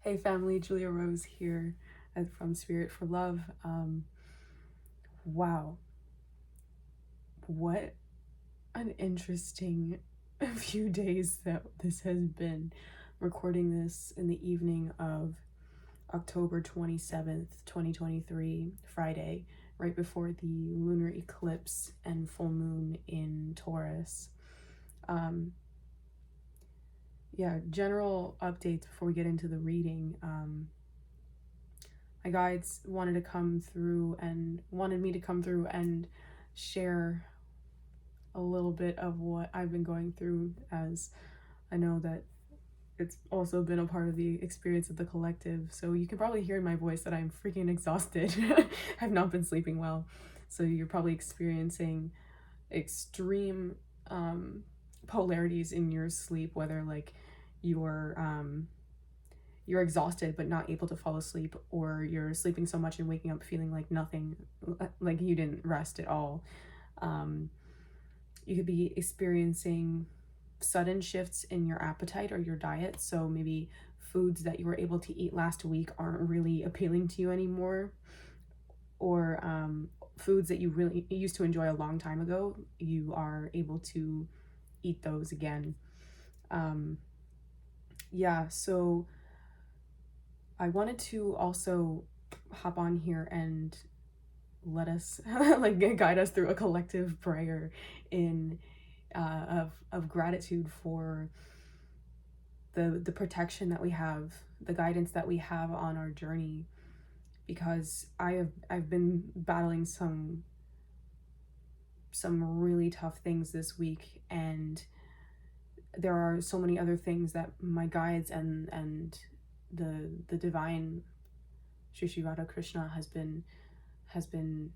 Hey family, Julia Rose here from Spirit for Love. Wow, what an interesting few days that this has been. Recording this in the evening of October 27th, 2023, Friday, right before the lunar eclipse and full moon in Taurus. Yeah, general updates before we get into the reading. My guides wanted me to come through and share a little bit of what I've been going through, as I know that it's also been a part of the experience of the collective. So you can probably hear in my voice that I'm freaking exhausted. I've not been sleeping well. So you're probably experiencing extreme polarities in your sleep, whether like you're exhausted but not able to fall asleep, or you're sleeping so much and waking up feeling like nothing, like you didn't rest at all. You could be experiencing sudden shifts in your appetite or your diet. So maybe foods that you were able to eat last week aren't really appealing to you anymore, or foods that you really used to enjoy a long time ago, you are able to eat those again. Yeah, so I wanted to also hop on here and let us like guide us through a collective prayer in of gratitude for the protection that we have, the guidance that we have on our journey, because I've been battling some really tough things this week, and there are so many other things that my guides and the divine Shri Shri Radha Krishna has been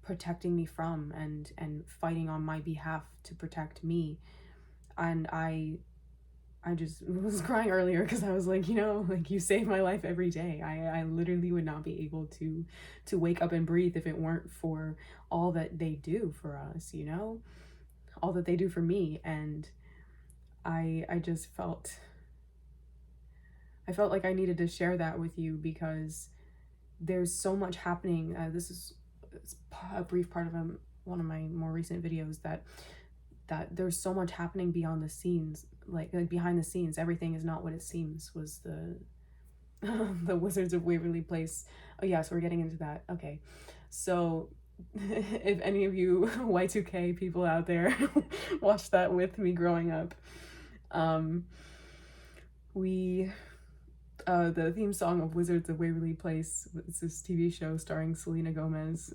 protecting me from and fighting on my behalf to protect me. And I just was crying earlier because I was like, like, you save my life every day. I literally would not be able to wake up and breathe if it weren't for all that they do for us, all that they do for me. And I just felt like I needed to share that with you, because there's so much happening. This is a brief part of one of my more recent videos, that there's so much happening beyond the scenes, like behind the scenes. Everything is not what it seems, was the the Wizards of Waverly Place. Oh yeah, so we're getting into that. Okay, so if any of you Y2K people out there watched that with me growing up, the theme song of Wizards of Waverly Place, it's this TV show starring Selena Gomez.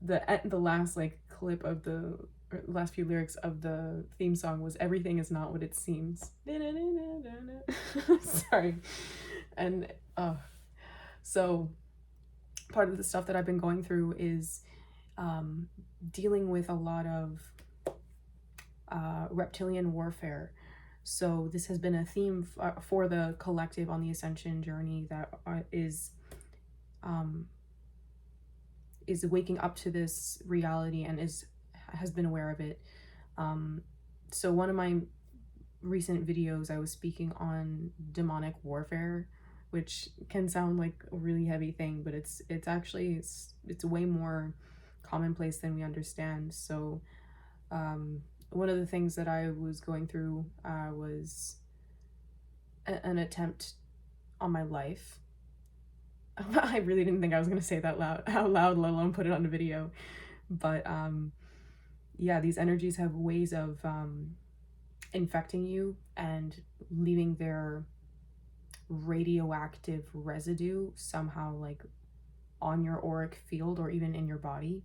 The last clip of the last few lyrics of the theme song was "Everything is not what it seems." Sorry. And so part of the stuff that I've been going through is dealing with a lot of reptilian warfare. So this has been a theme for the collective on the ascension journey that is waking up to this reality and has been aware of it. So one of my recent videos, I was speaking on demonic warfare, which can sound like a really heavy thing, but it's actually it's way more commonplace than we understand. So one of the things that I was going through was an attempt on my life. I really didn't think I was going to say that out loud, let alone put it on a video. But yeah, these energies have ways of infecting you and leaving their radioactive residue somehow on your auric field or even in your body.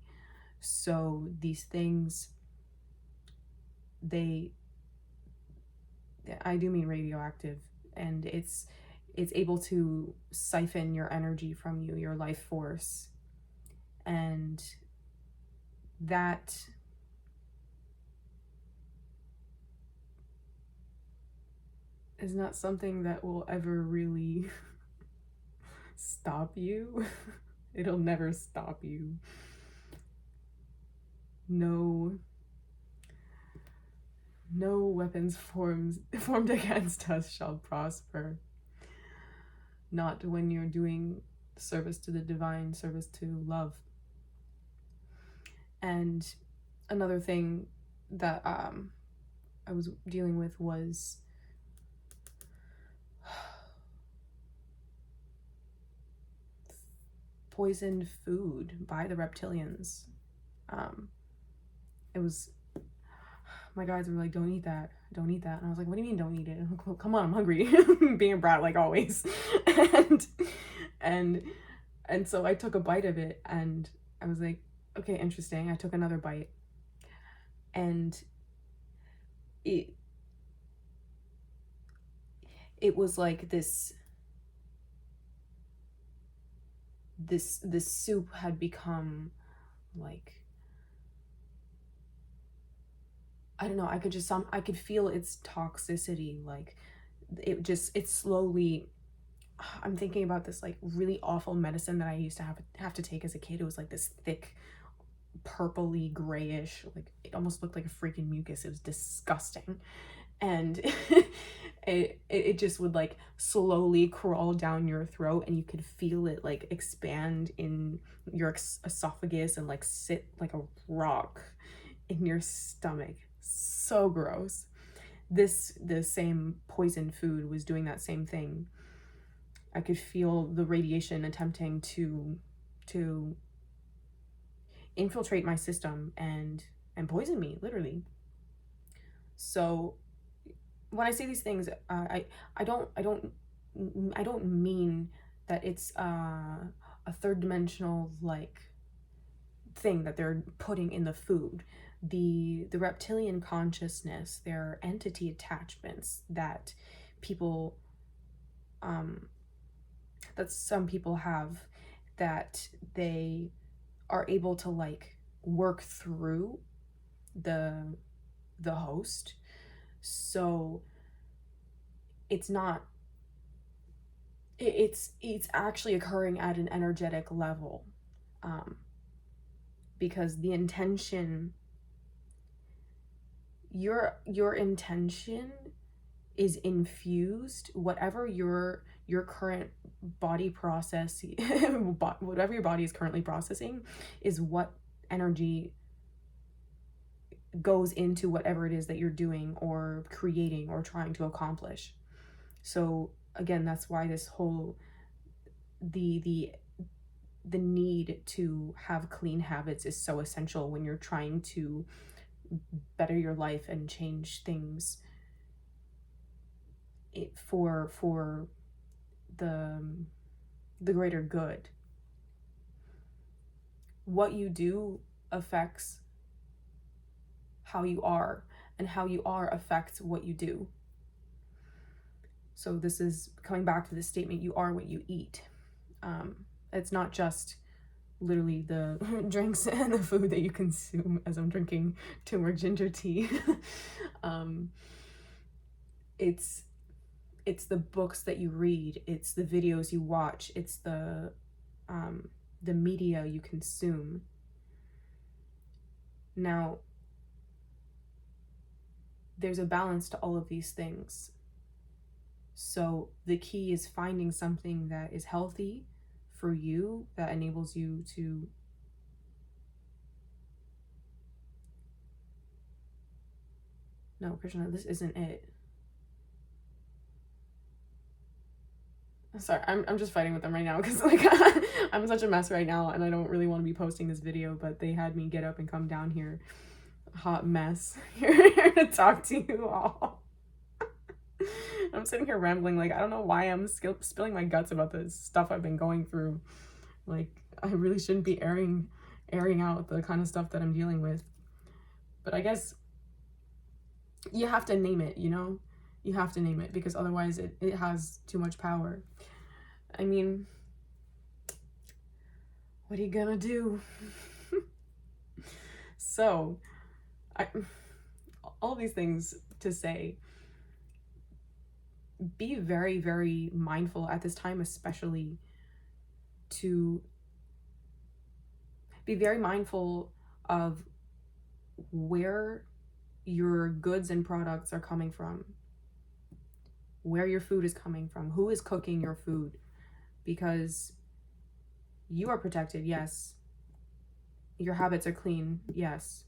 So these things, I do mean radioactive, and it's able to siphon your energy from you, your life force, and that is not something that will ever really stop you. It'll never stop you. No No weapons formed against us shall prosper. Not when you're doing service to the divine, service to love. And another thing that I was dealing with was poisoned food by the reptilians. It was, my guides were like, don't eat that, don't eat that. And I was like, what do you mean don't eat it? I'm like, come on, I'm hungry. Being a brat like always. and so I took a bite of it and I was like, okay, interesting. I took another bite and it was like this soup had become like, I don't know, I could feel its toxicity. Like it slowly, I'm thinking about this like really awful medicine that I used to have to take as a kid. It was like this thick purpley grayish, like it almost looked like a freaking mucus. It was disgusting. And it just would like slowly crawl down your throat and you could feel it like expand in your esophagus and like sit like a rock in your stomach. So gross. The same poison food was doing that same thing. I could feel the radiation attempting to infiltrate my system and poison me, literally. So when I say these things, I don't mean that it's a third dimensional like thing that they're putting in the food. The reptilian consciousness, their entity attachments that people that some people have, that they are able to like work through the host. So it's not, it's actually occurring at an energetic level, because the intention, your intention is infused, whatever your current body process, whatever your body is currently processing is what energy goes into whatever it is that you're doing or creating or trying to accomplish. So again, that's why this whole the need to have clean habits is so essential when you're trying to better your life and change things for the greater good. What you do affects how you are, and how you are affects what you do. So this is coming back to the statement, you are what you eat. It's not just literally the drinks and the food that you consume, as I'm drinking turmeric ginger tea. It's the books that you read, it's the videos you watch, it's the media you consume. Now, there's a balance to all of these things. So the key is finding something that is healthy for you, that enables you to no, Krishna, this isn't it. Sorry, I'm just fighting with them right now because like I'm such a mess right now and I don't really want to be posting this video, but they had me get up and come down here, hot mess, here to talk to you all. I'm sitting here rambling, like I don't know why I'm spilling my guts about the stuff I've been going through. Like I really shouldn't be airing out the kind of stuff that I'm dealing with, but I guess you have to name it, you know? You have to name it, because otherwise it has too much power. I mean, what are you gonna do? So, all these things to say, be very, very mindful at this time, especially to be very mindful of where your goods and products are coming from, where your food is coming from, who is cooking your food, because you are protected, yes. Your habits are clean, yes.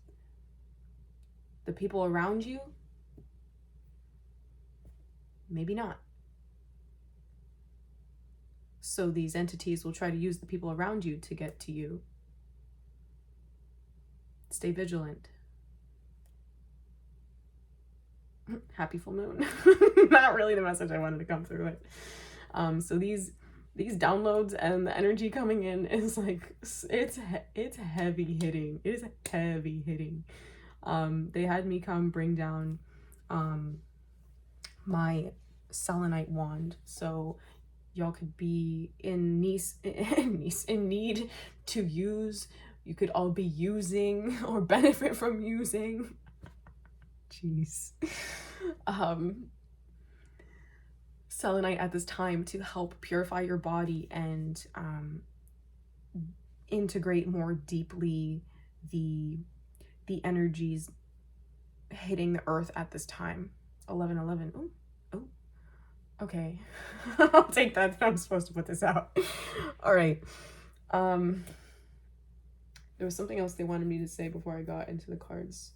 The people around you, maybe not. So these entities will try to use the people around you to get to you. Stay vigilant. Happy full moon. Not really the message I wanted to come through with. So these downloads and the energy coming in is like, it's heavy hitting. It is heavy hitting. They had me come bring down my Selenite wand, so y'all could be in need to use. You could all be using or benefit from using. Jeez. Selenite at this time to help purify your body and integrate more deeply the energies hitting the earth at this time. 11:11. Oh, okay. I'll take that. I'm supposed to put this out. All right. There was something else they wanted me to say before I got into the cards.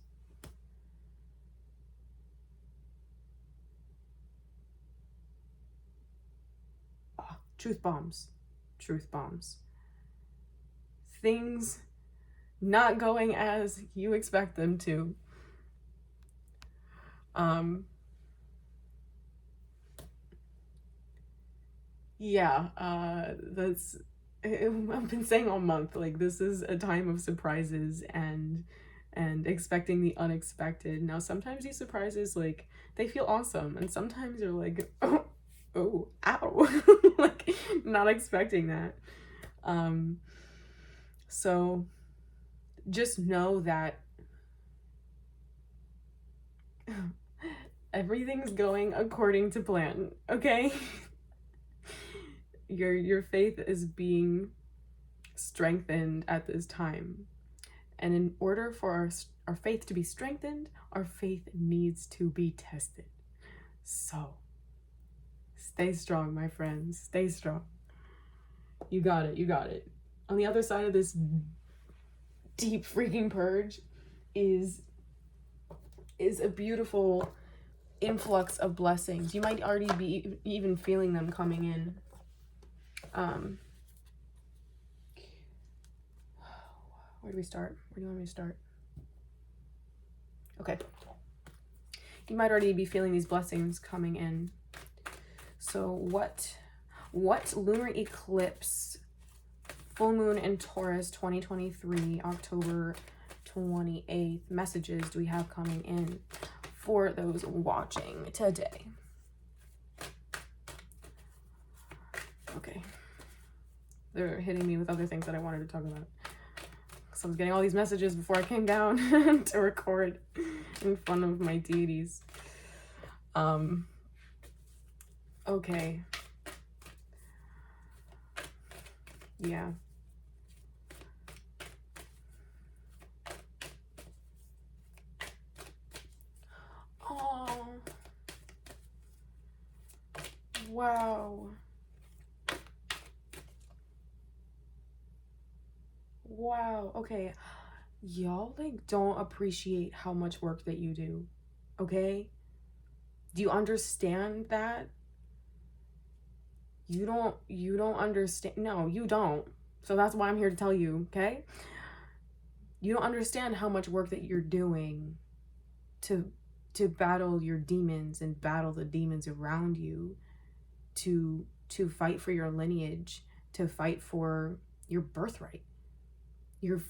Truth bombs. Things not going as you expect them to. That's, I've been saying all month, like, this is a time of surprises and expecting the unexpected. Now, sometimes these surprises, like, they feel awesome, and sometimes you're like, oh, ow, like, not expecting that. So just know that everything's going according to plan, okay? Your faith is being strengthened at this time. And in order for our faith to be strengthened, our faith needs to be tested. So stay strong, my friends. Stay strong. You got it. On the other side of this deep freaking purge is a beautiful influx of blessings. You might already be even feeling them coming in. Where do we start? Where do you want me to start? Okay. You might already be feeling these blessings coming in. So what lunar eclipse, full moon in Taurus 2023, October 28th, messages do we have coming in for those watching today? Okay. They're hitting me with other things that I wanted to talk about. So I was getting all these messages before I came down to record in front of my deities. Okay. Yeah. Oh. Wow. Wow. Okay. Y'all, like, don't appreciate how much work that you do. Okay? Do you understand that? You don't understand. No, you don't. So that's why I'm here to tell you, okay? You don't understand how much work that you're doing to battle your demons and battle the demons around you, to fight for your lineage, to fight for your birthright. Your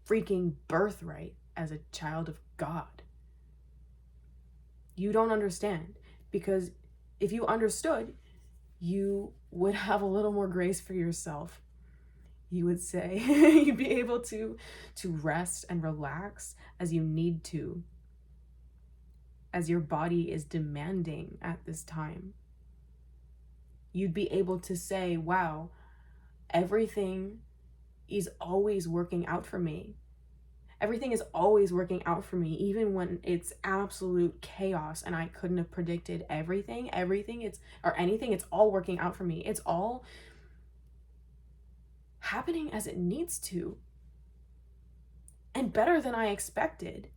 freaking birthright as a child of God. You don't understand, because if you understood, you would have a little more grace for yourself. You would say, you'd be able to rest and relax as you need to, as your body is demanding at this time. You'd be able to say, wow, everything is always working out for me. Everything is always working out for me, even when it's absolute chaos and I couldn't have predicted everything. It's all working out for me. It's all happening as it needs to, and better than I expected.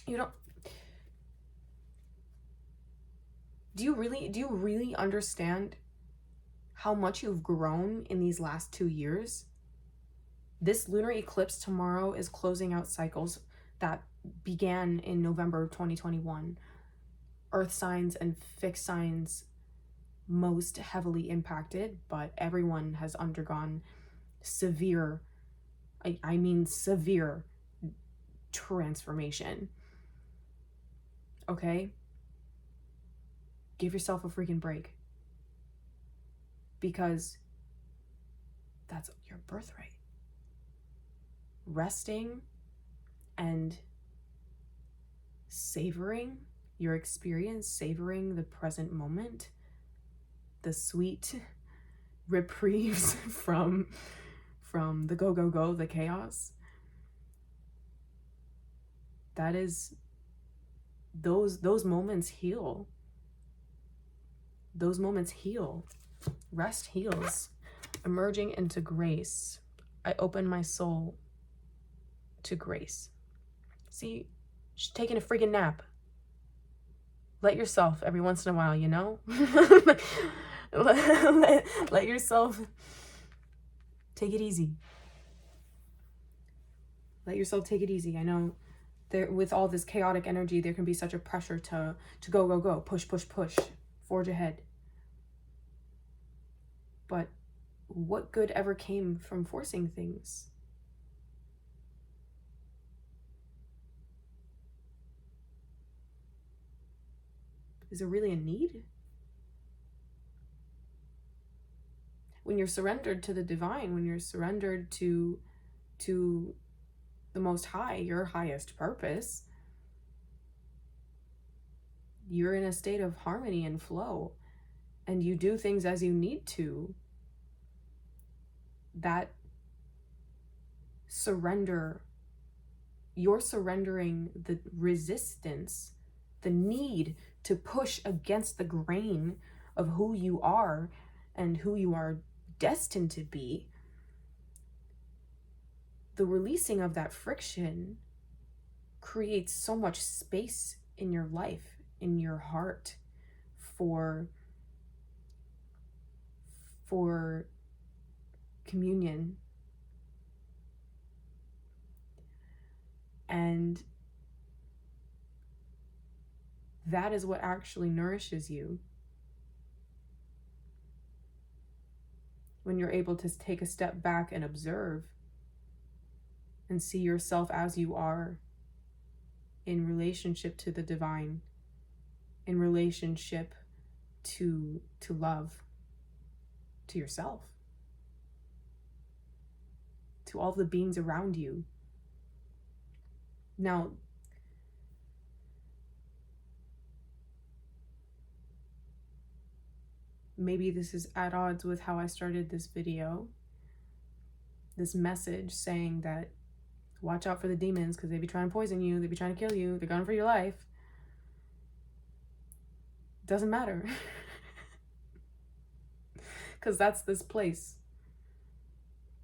You know, do you really understand how much you've grown in these last 2 years? This lunar eclipse tomorrow is closing out cycles that began in November 2021. Earth signs and fixed signs most heavily impacted, but everyone has undergone severe, I mean severe transformation. Okay? Give yourself a freaking break. Because that's your birthright. Resting and savoring your experience, savoring the present moment, the sweet reprieves from the go, the chaos. That is, those moments heal. Those moments heal. Rest heals. Emerging into grace. I open my soul to grace. See, she's taking a freaking nap. Let yourself every once in a while, you know? let yourself take it easy. Let yourself take it easy. I know there, with all this chaotic energy, there can be such a pressure to go, push, forge ahead. But what good ever came from forcing things? Is there really a need? When you're surrendered to the divine, when you're surrendered to the Most High, your highest purpose, you're in a state of harmony and flow, and you do things as you need to. That surrender, you're surrendering the resistance, the need to push against the grain of who you are and who you are destined to be. The releasing of that friction creates so much space in your life, in your heart, for communion. And that is what actually nourishes you. When you're able to take a step back and observe and see yourself as you are, in relationship to the divine, in relationship to love, to yourself, to all the beings around you. Now, maybe this is at odds with how I started this video, this message saying that watch out for the demons because they be trying to poison you, they be trying to kill you, they're going for your life. Doesn't matter. Because that's this place.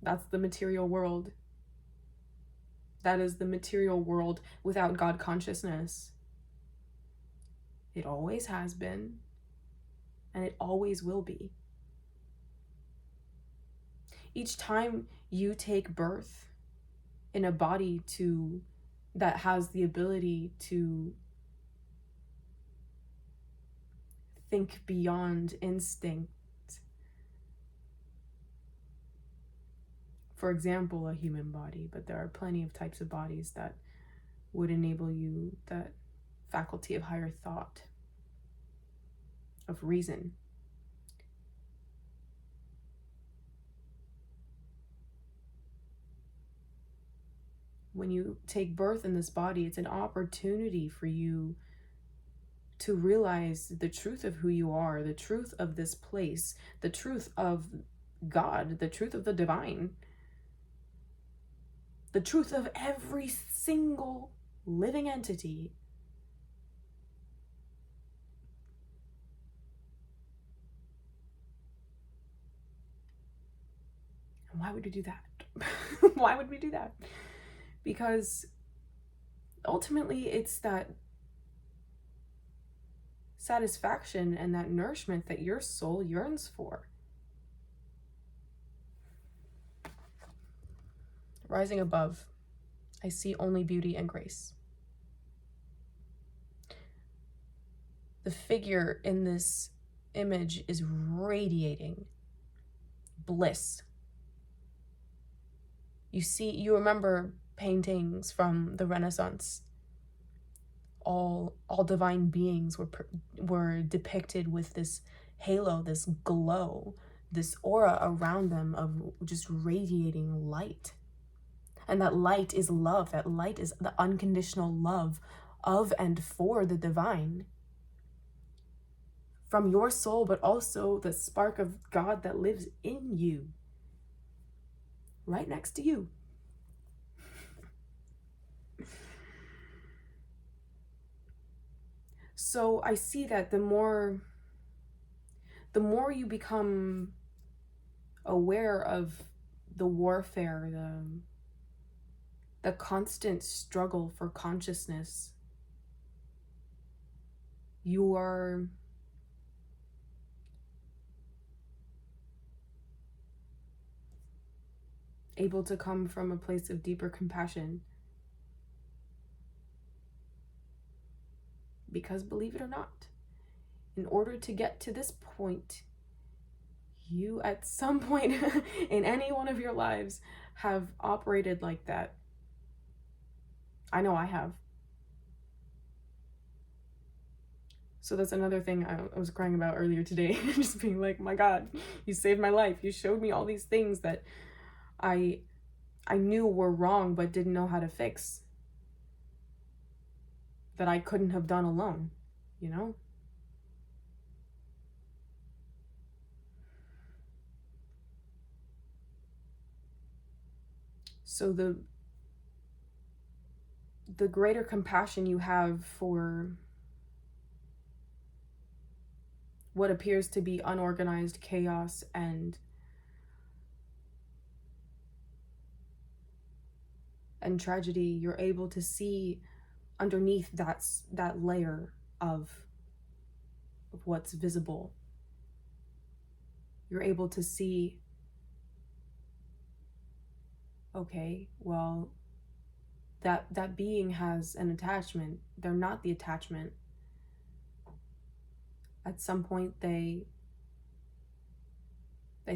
That's the material world. That is the material world without God consciousness. It always has been, and it always will be. Each time you take birth in a body that has the ability to think beyond instinct, for example, a human body, but there are plenty of types of bodies that would enable you that faculty of higher thought, of reason. When you take birth in this body, it's an opportunity for you to realize the truth of who you are, the truth of this place, the truth of God, the truth of the divine. the truth of every single living entity. And why would we do that? Why would we do that? Because ultimately it's that satisfaction and that nourishment that your soul yearns for. Rising above, I see only beauty and grace. The figure in this image is radiating bliss. You remember paintings from the Renaissance. All divine beings were depicted with this halo, this glow, this aura around them of just radiating light. And that light is love. That light is the unconditional love of and for the divine. From your soul, but also the spark of God that lives in you. Right next to you. So I see that the more you become aware of the warfare, the constant struggle for consciousness, you are able to come from a place of deeper compassion. Because believe it or not, in order to get to this point, you at some point in any one of your lives have operated like that. I know I have. So that's another thing I was crying about earlier today. Just being like, my God, you saved my life. You showed me all these things that I knew were wrong but didn't know how to fix. That I couldn't have done alone, you know? So the greater compassion you have for what appears to be unorganized chaos and tragedy, you're able to see underneath that layer of what's visible. You're able to see, okay, well, that being has an attachment. They're not the attachment. At some point they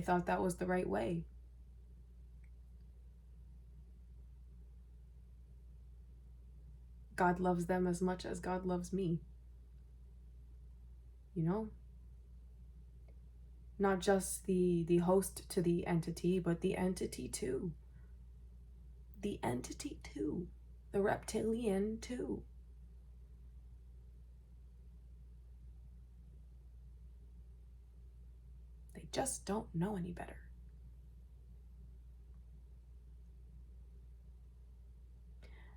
thought that was the right way. God loves them as much as God loves me. You know? Not just the host to the entity, but the entity too. The entity too. The reptilian too. They just don't know any better.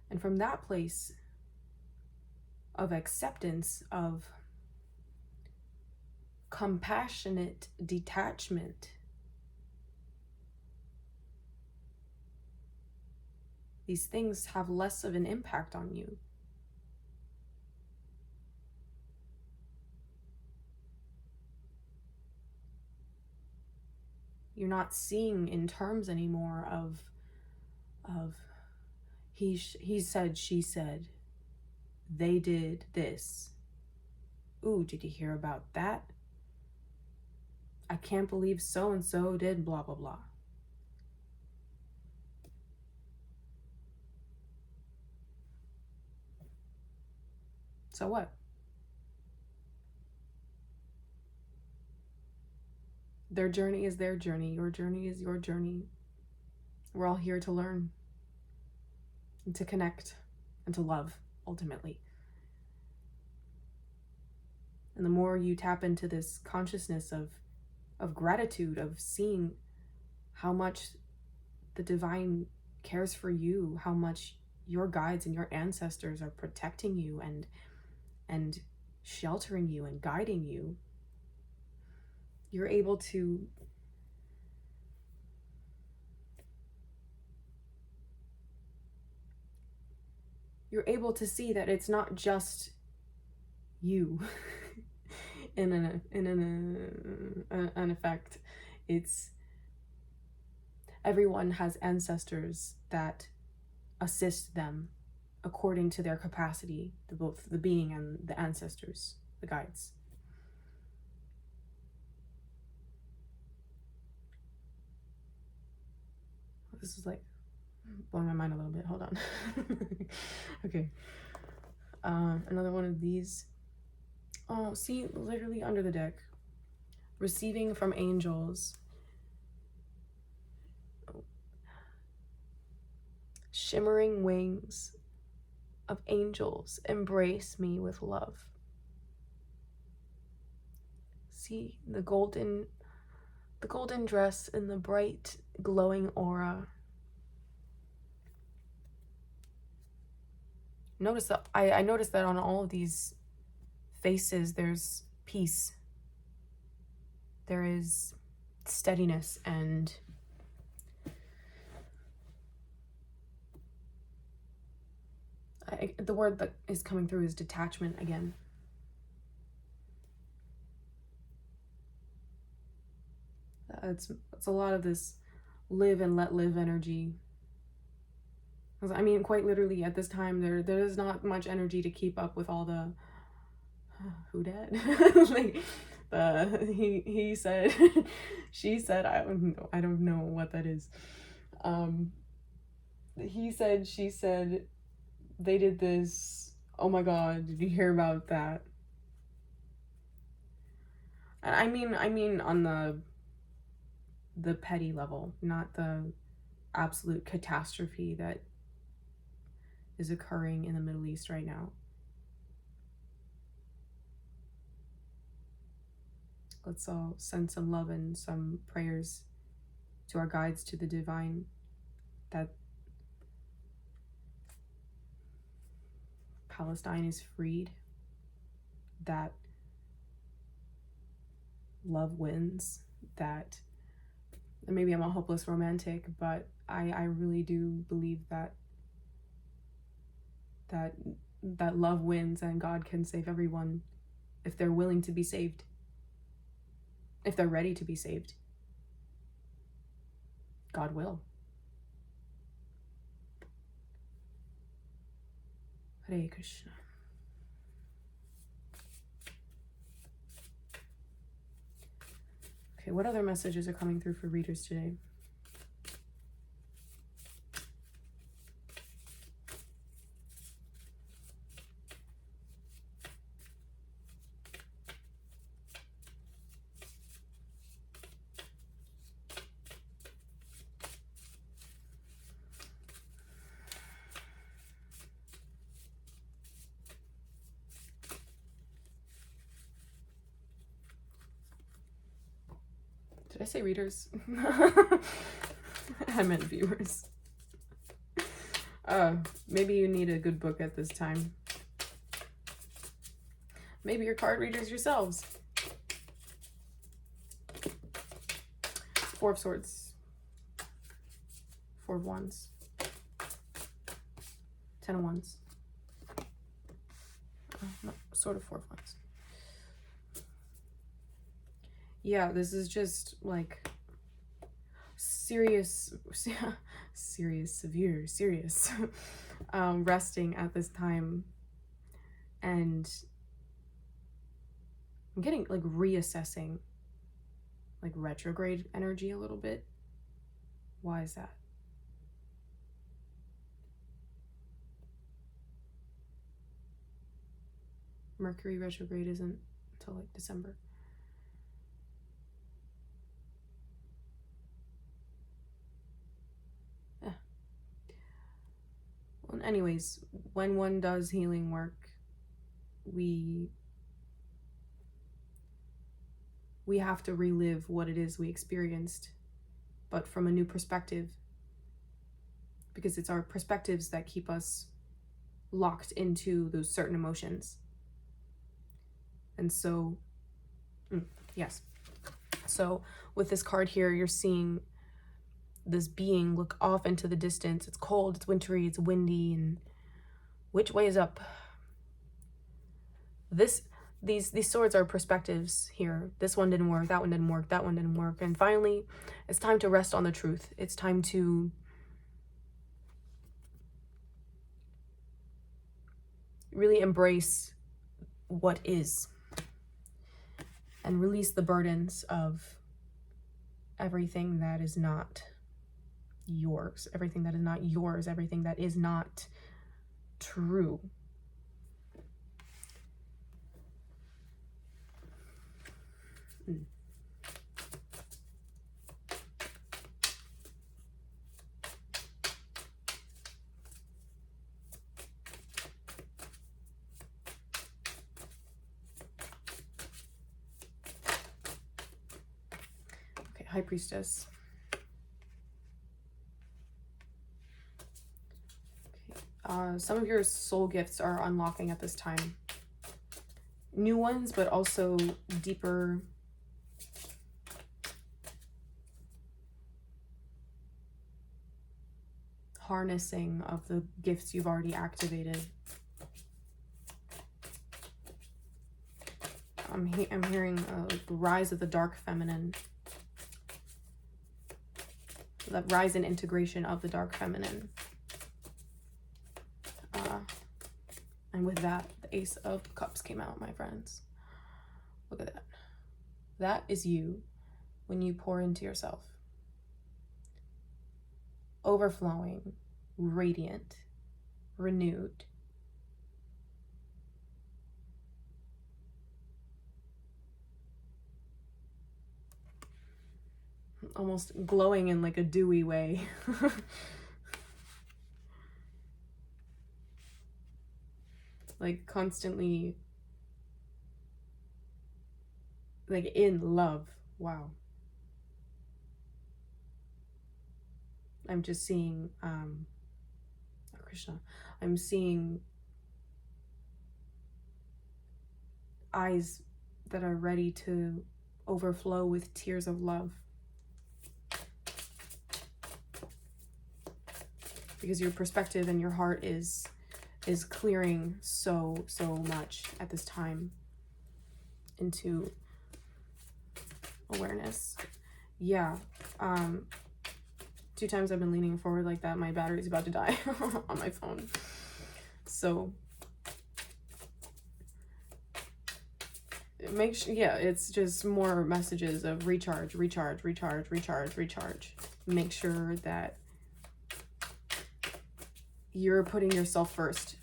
And from that place of acceptance, of compassionate detachment, these things have less of an impact on you. You're not seeing in terms anymore of he said, she said, they did this. Ooh, did you hear about that? I can't believe so-and-so did blah, blah, blah. So what? Their journey is their journey. Your journey is your journey. We're all here to learn and to connect and to love, ultimately. And the more you tap into this consciousness of gratitude, of seeing how much the divine cares for you, how much your guides and your ancestors are protecting you and sheltering you and guiding you, you're able to see that it's not just you in an effect. It's everyone has ancestors that assist them according to their capacity, both the being and the ancestors, the guides. This is like blowing my mind a little bit. Hold on. Okay. Another one of these. Oh, see, literally under the deck. Receiving from angels. Shimmering wings of angels embrace me with love. See the golden dress and the bright glowing aura. Notice that I noticed that on all of these faces there's peace. There is steadiness, and the word that is coming through is detachment again. It's a lot of this live and let live energy. I mean, quite literally at this time there is not much energy to keep up with all the who dead? Like he said she said, I don't know what that is. He said, she said, they did this. Oh my god, did you hear about that? I mean on the petty level, not the absolute catastrophe that is occurring in the Middle East right now. Let's all send some love and some prayers to our guides, to the divine, that Palestine is freed, that love wins, that maybe I'm a hopeless romantic, but I really do believe that love wins and God can save everyone if they're willing to be saved, if they're ready to be saved. God will. Hare Krishna. Okay, what other messages are coming through for readers today? Did I say readers? I meant viewers. Maybe you need a good book at this time. Maybe you're card readers yourselves. Four of Swords. Four of Wands. 10 of Wands. No, sort of Four of Wands. Yeah, this is just like serious resting at this time, and I'm getting like reassessing like retrograde energy a little bit. Why is that? Mercury retrograde isn't until like December. Well, anyways, when one does healing work, we have to relive what it is we experienced, but from a new perspective. because it's our perspectives that keep us locked into those certain emotions. And so, yes. So with this card here, you're seeing this being look off into the distance. It's cold, it's wintry, it's windy, and which way is up? These swords are perspectives here. This one didn't work, that one didn't work, that one didn't work. And finally, it's time to rest on the truth. It's time to really embrace what is and release the burdens of everything that is not yours, everything that is not yours, everything that is not true. Okay, High Priestess. Some of your soul gifts are unlocking at this time. New ones, but also deeper harnessing of the gifts you've already activated. I'm hearing a rise of the dark feminine. That rise and integration of the dark feminine. And with that, the Ace of Cups came out, my friends. Look at that. That is you when you pour into yourself. Overflowing, radiant, renewed. Almost glowing in like a dewy way. Like constantly, like in love. Wow. I'm just seeing, Krishna, I'm seeing eyes that are ready to overflow with tears of love. Because your perspective and your heart is clearing so much at this time into awareness. Yeah. 2 times I've been leaning forward like that. My battery's about to die on my phone. So make sure, yeah, it's just more messages of recharge, recharge, recharge, recharge, recharge. Make sure that you're putting yourself first,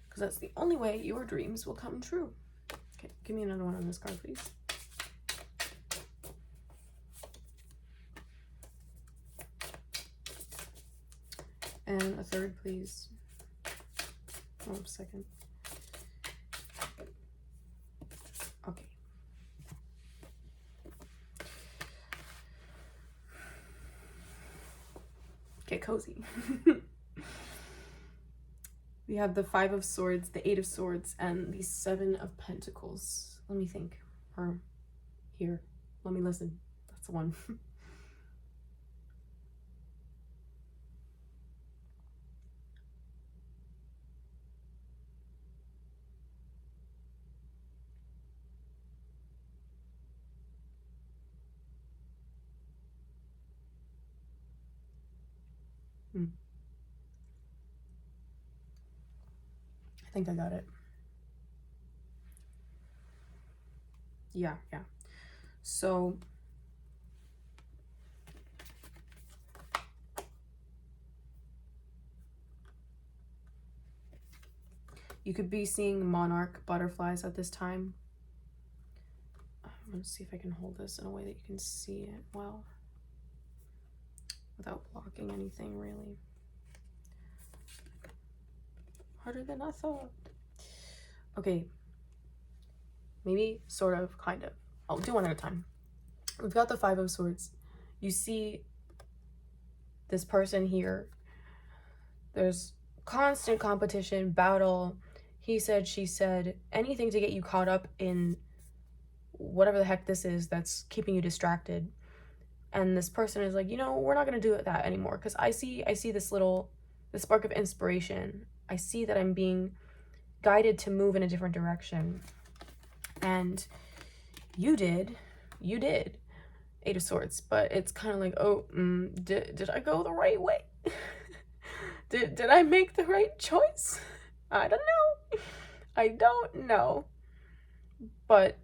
because that's the only way your dreams will come true. Okay, give me another one on this card, please. And a third, please. Oh, second. Okay. Get cozy. We have the 5 of Swords, the 8 of Swords, and the 7 of Pentacles. Let me think. Or here. Let me listen. That's the one. I think I got it. Yeah. So you could be seeing monarch butterflies at this time. I'm going to see if I can hold this in a way that you can see it well without blocking anything, really. Harder than I thought. Okay. Maybe, sort of, kind of. I'll do one at a time. We've got the 5 of Swords. You see This person here, there's constant competition, battle, he said, she said, anything to get you caught up in whatever the heck this is that's keeping you distracted. And this person is like, you know, we're not going to do it that anymore, because I see this spark of inspiration. I see that I'm being guided to move in a different direction. And you did Eight of Swords, but it's kind of like, oh, did I go the right way? did I make the right choice? I don't know. But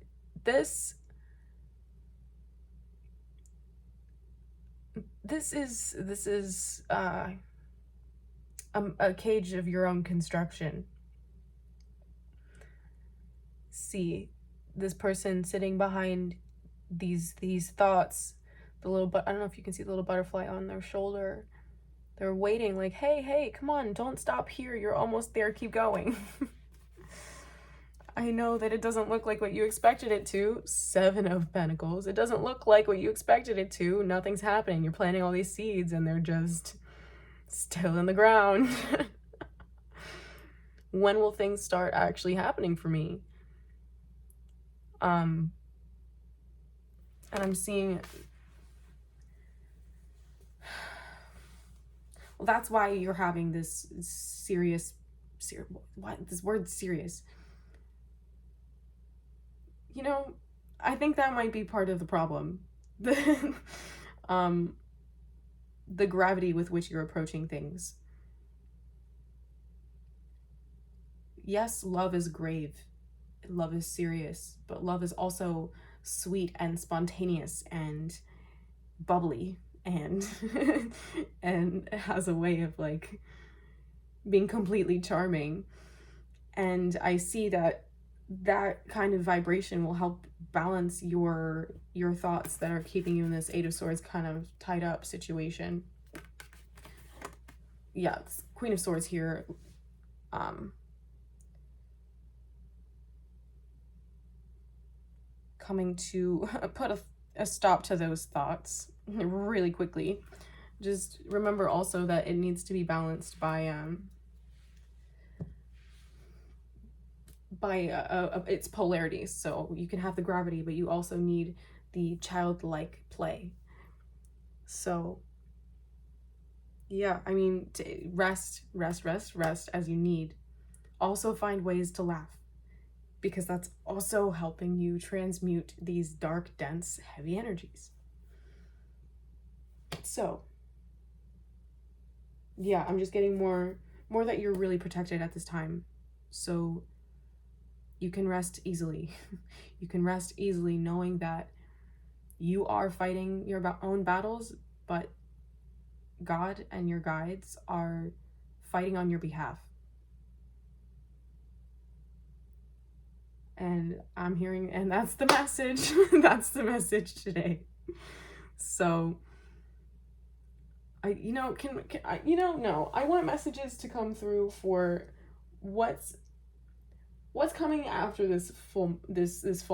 this is a cage of your own construction. See, this person sitting behind these thoughts, I don't know if you can see the little butterfly on their shoulder. They're waiting, like, hey, come on, don't stop here, you're almost there, keep going. I know that it doesn't look like what you expected it to. 7 of Pentacles. It doesn't look like what you expected it to. Nothing's happening. You're planting all these seeds and they're just still in the ground. When will things start actually happening for me? And I'm seeing, well, that's why you're having this this word serious. You know, I think that might be part of the problem. The gravity with which you're approaching things. Yes, love is grave. Love is serious, but love is also sweet and spontaneous and bubbly and and has a way of like being completely charming. And I see that kind of vibration will help balance your thoughts that are keeping you in this 8 of Swords kind of tied up situation. Yeah, Queen of Swords here. Coming to put a stop to those thoughts really quickly. Just remember also that it needs to be balanced by its polarities. So you can have the gravity, but you also need the childlike play. So yeah, I mean, rest as you need. Also find ways to laugh, because that's also helping you transmute these dark, dense, heavy energies. So yeah, I'm just getting more that you're really protected at this time. So you can rest easily. You can rest easily knowing that you are fighting your own battles, but God and your guides are fighting on your behalf. And I'm hearing, and that's the message. That's the message today. So I want messages to come through for what's coming after this full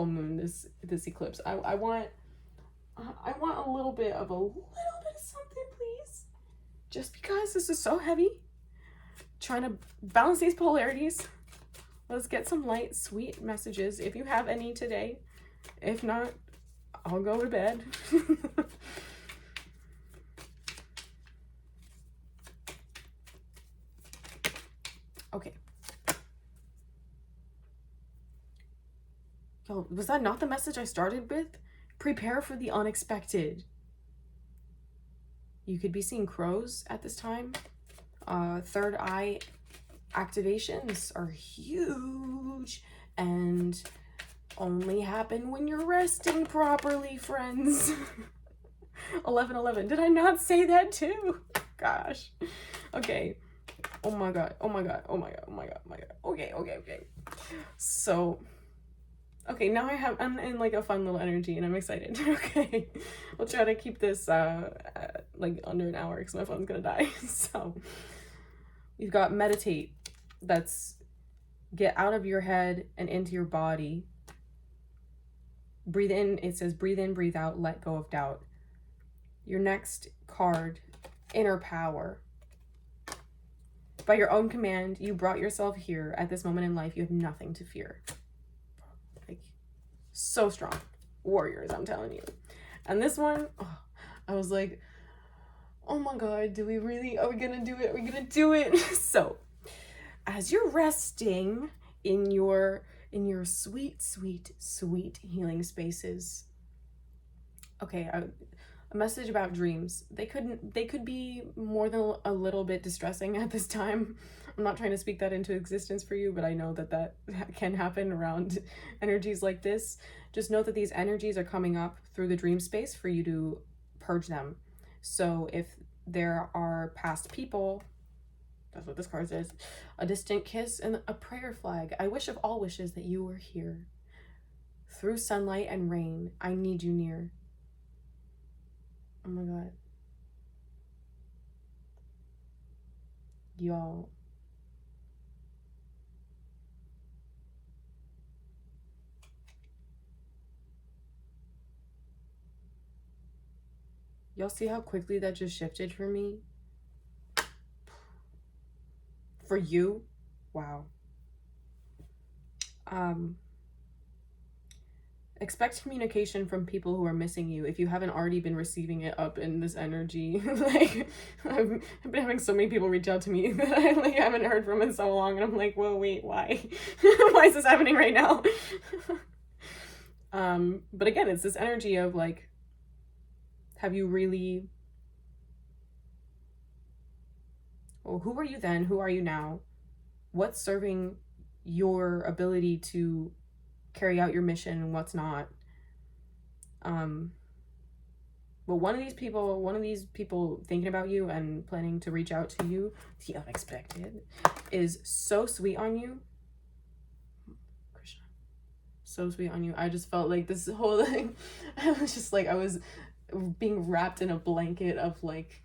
moon, this eclipse. I want a little bit of something, please. Just because this is so heavy. Trying to balance these polarities. Let's get some light, sweet messages if you have any today. If not, I'll go to bed. Okay. Yo, was that not the message I started with? Prepare for the unexpected. You could be seeing crows at this time. Third eye activations are huge and only happen when you're resting properly, friends. 11:11. Did I not say that too? Gosh. Okay. Oh my god. Okay. So, okay, now I'm in like a fun little energy and I'm excited. Okay. We'll try to keep this like under an hour because my phone's gonna die. So you've got meditate. That's get out of your head and into your body. Breathe in. It says breathe in, breathe out, let go of doubt. Your next card inner power. By your own command, you brought yourself here at this moment in life. You have nothing to fear. Like, so strong. Warriors, I'm telling you. And this one, oh, I was like, oh my God, are we gonna do it? Are we gonna do it? So, as you're resting in your sweet, sweet, sweet healing spaces. Okay, a message about dreams. They could be more than a little bit distressing at this time. I'm not trying to speak that into existence for you, but I know that can happen around energies like this. Just know that these energies are coming up through the dream space for you to purge them. So if there are past people, that's what this card says, a distant kiss and a prayer flag. I wish of all wishes that you were here. Through sunlight and rain, I need you near. Oh my God. Y'all. Y'all see how quickly that just shifted for me? For you? Wow. Expect communication from people who are missing you if you haven't already been receiving it up in this energy. Like, I've been having so many people reach out to me that I like haven't heard from in so long, and I'm like, whoa, wait, why? Why is this happening right now? But again, it's this energy of like, have you really, well, who were you then? Who are you now? What's serving your ability to carry out your mission and what's not? But one of these people thinking about you and planning to reach out to you, the unexpected, is so sweet on you. Krishna, so sweet on you. I just felt like this whole thing, I was just like, I was being wrapped in a blanket of like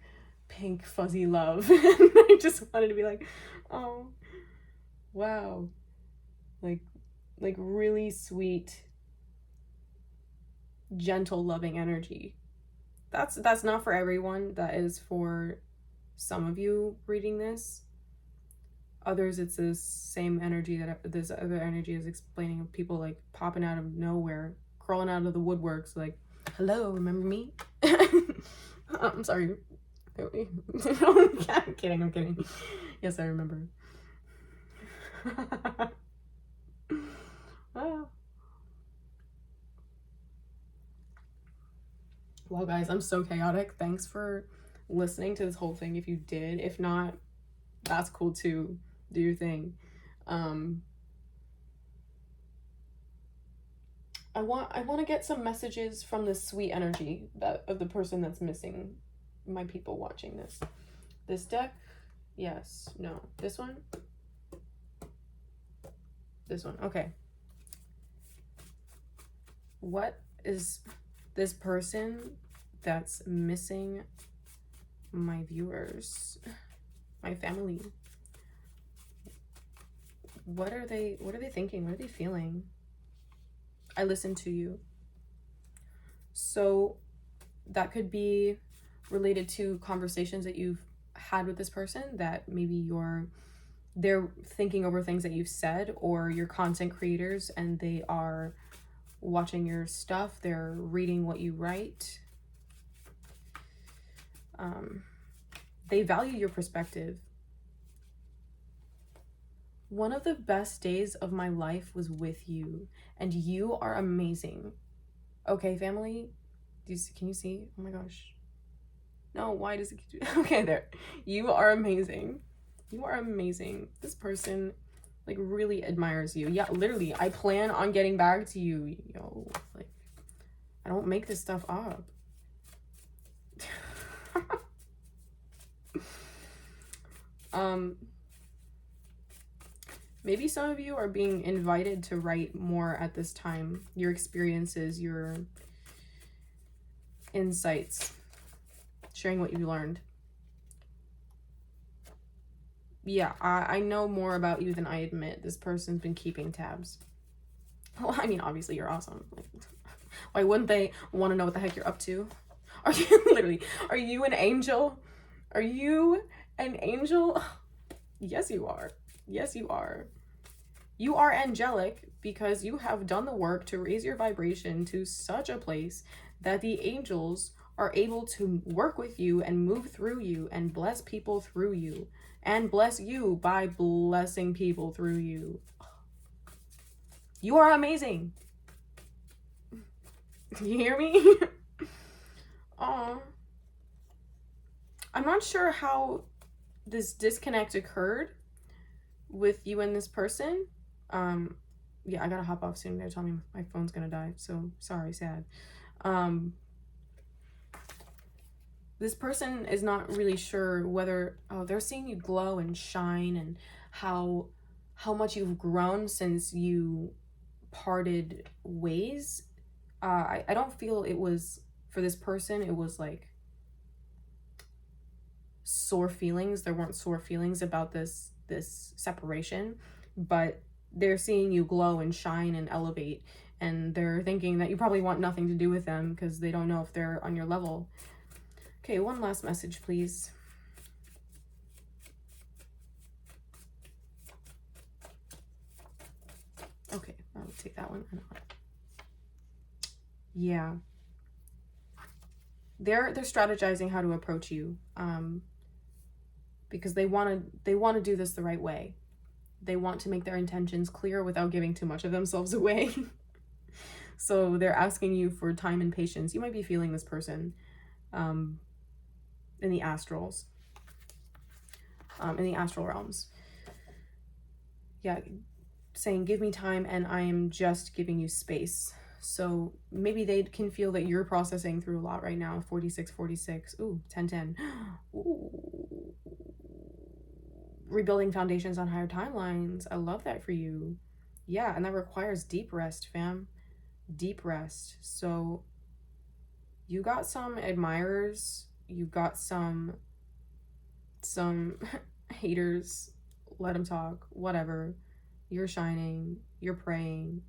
pink fuzzy love. And I just wanted to be like, oh, wow. Like really sweet, gentle, loving energy. That's not for everyone. That is for some of you reading this. Others, it's the same energy that this other energy is explaining, of people like popping out of nowhere, crawling out of the woodworks, like, hello, remember me? I'm sorry. I'm kidding. Yes, I remember. Well, guys, I'm so chaotic. Thanks for listening to this whole thing. If you did, if not, that's cool too. Do your thing. I want to get some messages from the sweet energy of the person that's missing. My people watching this deck. Yes. No. This one. Okay. What is this person that's missing my viewers, my family? What are they thinking? What are they feeling? I listen to you. So that could be related to conversations that you've had with this person, that maybe they're thinking over things that you've said, or you're content creators and they are watching your stuff, they're reading what you write. They value your perspective. One of the best days of my life was with you, and you are amazing. Okay, family? Can you see? Oh my gosh. No, why does it keep doing... Okay, there. You are amazing. You are amazing. This person like really admires you. Yeah, literally, I plan on getting back to you. Yo, like, I don't make this stuff up. Maybe some of you are being invited to write more at this time. Your experiences, your insights, sharing what you learned. Yeah, I know more about you than I admit. This person's been keeping tabs. Well, I mean, obviously you're awesome. Like, why wouldn't they want to know what the heck you're up to? Are you an angel? Are you an angel? Yes, you are. Yes, you are. You are angelic because you have done the work to raise your vibration to such a place that the angels are able to work with you and move through you and bless people through you and bless you by blessing people through you. You are amazing. You hear me? Oh, I'm not sure how this disconnect occurred with you and this person. Yeah, I gotta hop off soon. They're telling me my phone's gonna die, so sorry, sad. This person is not really sure whether, oh, they're seeing you glow and shine, and how much you've grown since you parted ways. I don't feel it was, for this person, it was like sore feelings. There weren't sore feelings about this separation, but they're seeing you glow and shine and elevate, and they're thinking that you probably want nothing to do with them because they don't know if they're on your level. Okay, one last message, please. Okay, I'll take that one. Yeah. They're strategizing how to approach you, because they want to do this the right way. They want to make their intentions clear without giving too much of themselves away. So they're asking you for time and patience. You might be feeling this person in the astrals, in the astral realms. Yeah, saying, give me time and I am just giving you space. So maybe they can feel that you're processing through a lot right now. 4646. Ooh, 1010. Ooh. Rebuilding foundations on higher timelines. I love that for you. Yeah, and that requires deep rest, fam. Deep rest. So you got some admirers, you got some haters. Let them talk, whatever. You're shining, you're praying,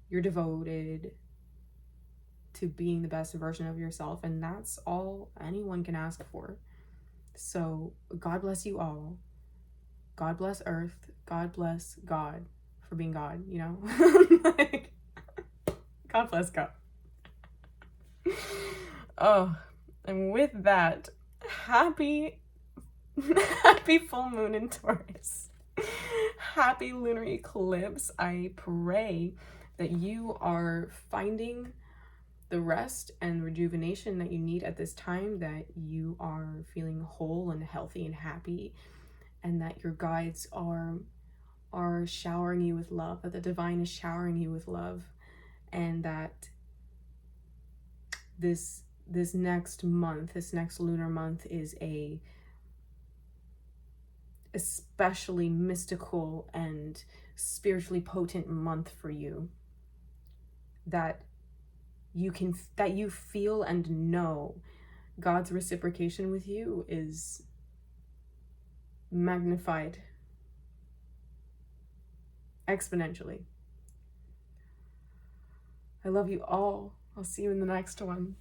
you're devoted to being the best version of yourself, and that's all anyone can ask for. So God bless you all. God bless Earth. God bless God for being God, you know? Like, God bless God. Oh, and with that, happy full moon in Taurus. Happy lunar eclipse. I pray that you are finding the rest and rejuvenation that you need at this time, that you are feeling whole and healthy and happy, and that your guides are showering you with love, that the divine is showering you with love, and that this next month, this next lunar month, is a especially mystical and spiritually potent month for you, that you feel and know God's reciprocation with you is magnified exponentially. I love you all. I'll see you in the next one.